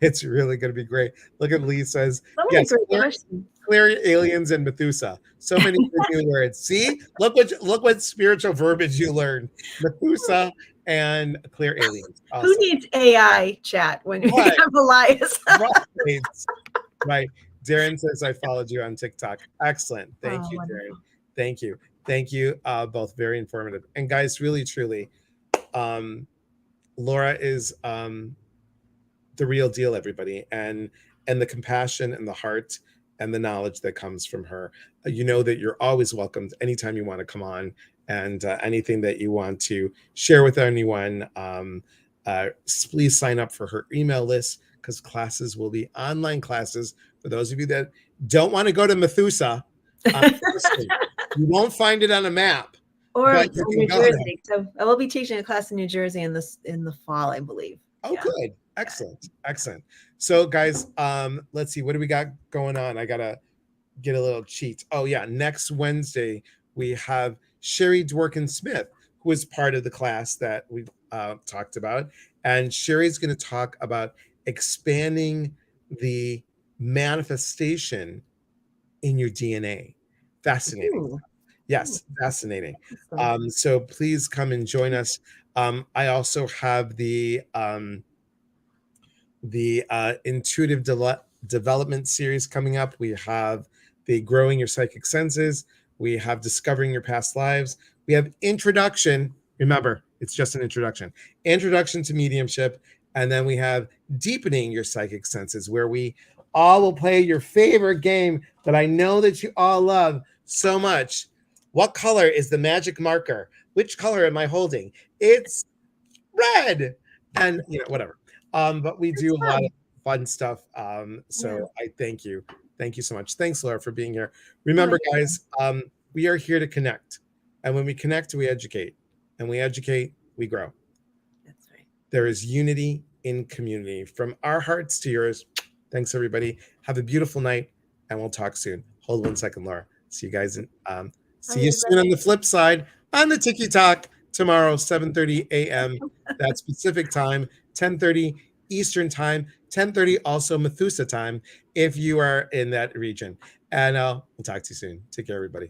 it's really going to be great. Look at Lee says, yes, clear aliens and Methusa. So many new words. See, look what spiritual verbiage you learned. Methusa and clear aliens. Awesome. Who needs AI chat when you have Elias? Right. Darren says, I followed you on TikTok. Excellent. Thank you, wonderful. Darren. Thank you. Thank you. Both very informative. And guys, really, truly, Laura is the real deal, everybody. And the compassion and the heart and the knowledge that comes from her. You know that you're always welcomed anytime you want to come on, and anything that you want to share with anyone, please sign up for her email list, because classes will be online classes for those of you that don't want to go to Methusa. You won't find it on a map. Or New Jersey. So I will be teaching a class in New Jersey in the fall, I believe. Oh, good. Excellent. So guys, let's see, what do we got going on? I gotta get a little cheat. Oh yeah, next Wednesday we have Sherry Dworkin Smith, who is part of the class that we've talked about, and Sherry's going to talk about expanding the manifestation in your DNA. Fascinating. Ooh. Yes, fascinating. So please come and join us. I also have the intuitive development series coming up. We have the growing your psychic senses. We have discovering your past lives. We have introduction. Remember, it's just an introduction to mediumship. And then we have deepening your psychic senses, where we all will play your favorite game that I know that you all love so much. What color is the magic marker? Which color am I holding? It's red. And whatever. But we do a lot of fun stuff. So I thank you. Thank you so much. Thanks, Laura, for being here. Remember, guys, we are here to connect. And when we connect, we educate. And we educate, we grow. That's right. There is unity in community. From our hearts to yours. Thanks, everybody. Have a beautiful night, and we'll talk soon. Hold 1 second, Laura. See you guys. See you soon on the flip side on the Tiki Talk tomorrow, 7:30 a.m. That's Pacific time, 10:30 Eastern time, 10:30 also Methusa time, if you are in that region. And we'll talk to you soon. Take care, everybody.